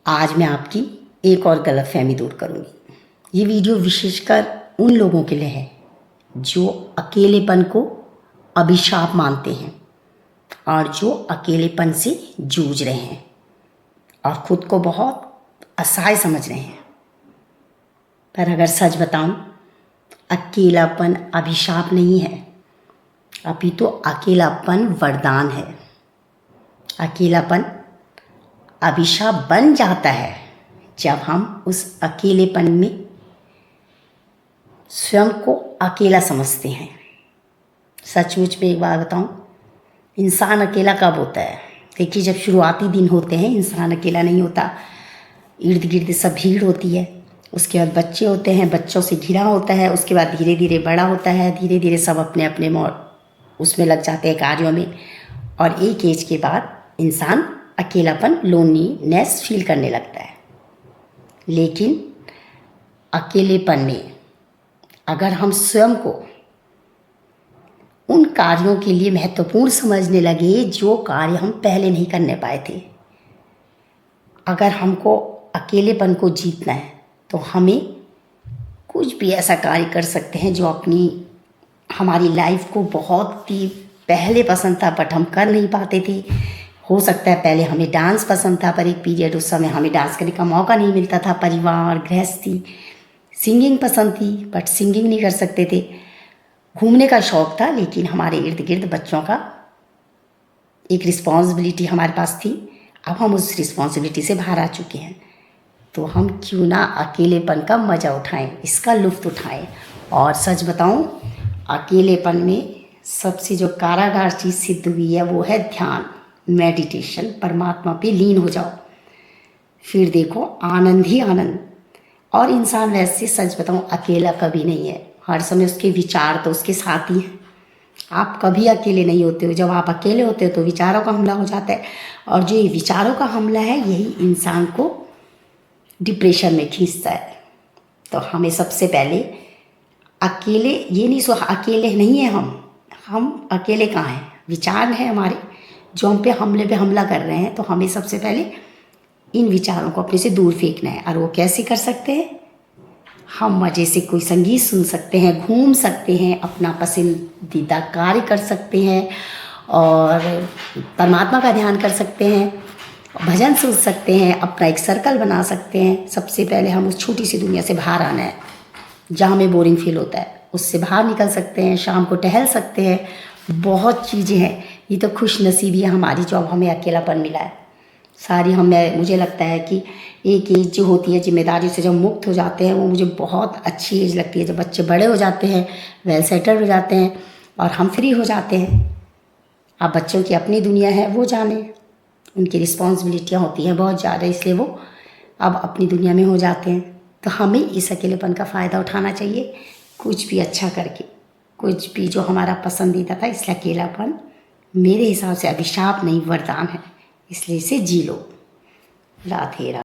आज मैं आपकी एक और गलतफहमी दूर करूँगी। ये वीडियो विशेषकर उन लोगों के लिए है जो अकेलेपन को अभिशाप मानते हैं और जो अकेलेपन से जूझ रहे हैं और ख़ुद को बहुत असहाय समझ रहे हैं। पर अगर सच बताऊं, अकेलापन अभिशाप नहीं है, अपितु अकेलापन वरदान है। अकेलापन अभिशाप बन जाता है जब हम उस अकेलेपन में स्वयं को अकेला समझते हैं। सचमुच में एक बात बताऊं, इंसान अकेला कब होता है? देखिए, जब शुरुआती दिन होते हैं इंसान अकेला नहीं होता। इर्द गिर्द सब भीड़ होती है, उसके बाद बच्चे होते हैं, बच्चों से घिरा होता है, उसके बाद धीरे धीरे बड़ा होता है, धीरे धीरे सब अपने अपने उसमें लग जाते हैं कार्यों में, और एक एज के बाद इंसान अकेलापन लोनलीनेस फील करने लगता है। लेकिन अकेलेपन में अगर हम स्वयं को उन कार्यों के लिए महत्वपूर्ण समझने लगे जो कार्य हम पहले नहीं करने पाए थे, अगर हमको अकेलेपन को जीतना है तो हमें कुछ भी ऐसा कार्य कर सकते हैं जो हमारी लाइफ को बहुत ही पहले पसंद था बट हम कर नहीं पाते थे। हो सकता है पहले हमें डांस पसंद था, पर एक पीरियड उस समय हमें डांस करने का मौका नहीं मिलता था, परिवार गृहस्थी। सिंगिंग पसंद थी बट सिंगिंग नहीं कर सकते थे। घूमने का शौक़ था, लेकिन हमारे इर्द गिर्द बच्चों का एक रिस्पॉन्सिबिलिटी हमारे पास थी। अब हम उस रिस्पॉन्सिबिलिटी से बाहर आ चुके हैं, तो हम क्यों ना अकेलेपन का मज़ा उठाएं, इसका लुत्फ़ उठाएं। और सच बताऊं, अकेलेपन में सबसे जो कारागार चीज़ सिद्ध हुई है वो है ध्यान, मेडिटेशन। परमात्मा पे लीन हो जाओ, फिर देखो आनंद ही आनंद। और इंसान वैसे सच बताऊं अकेला कभी नहीं है, हर समय उसके विचार तो उसके साथ ही हैं। आप कभी अकेले नहीं होते हो। जब आप अकेले होते हो तो विचारों का हमला हो जाता है, और जो ये विचारों का हमला है यही इंसान को डिप्रेशन में खींचता है। तो हमें सबसे पहले अकेले ये नहीं अकेले नहीं है हम अकेले कहाँ हैं? विचार हैं हमारे जो हम पे हमला कर रहे हैं। तो हमें सबसे पहले इन विचारों को अपने से दूर फेंकना है। और वो कैसे कर सकते हैं? हम मज़े से कोई संगीत सुन सकते हैं, घूम सकते हैं, अपना पसंदीदा कार्य कर सकते हैं, और परमात्मा का ध्यान कर सकते हैं, भजन सुन सकते हैं, अपना एक सर्कल बना सकते हैं। सबसे पहले हम उस छोटी सी दुनिया से बाहर आना है जहाँ हमें बोरिंग फील होता है, उससे बाहर निकल सकते हैं। शाम को टहल सकते हैं, बहुत चीज़ें हैं। ये तो खुश नसीबी है हमारी जो अब हमें अकेलापन मिला है। सारी मुझे लगता है कि एक एज जो होती है जिम्मेदारी से जब मुक्त हो जाते हैं, वो मुझे बहुत अच्छी एज लगती है। जब बच्चे बड़े हो जाते हैं, वेल सेटल्ड हो जाते हैं और हम फ्री हो जाते हैं। अब बच्चों की अपनी दुनिया है, वो जाने, उनकी रिस्पॉन्सिबिलिटियाँ होती हैं बहुत ज़्यादा, इसलिए वो अब अपनी दुनिया में हो जाते हैं। तो हमें इस अकेलेपन का फ़ायदा उठाना चाहिए, कुछ भी अच्छा करके, कुछ भी जो हमारा पसंदीदा था। इसलिए अकेलापन मेरे हिसाब से अभिशाप नहीं वरदान है, इसलिए इसे जी लो। राधे राधे।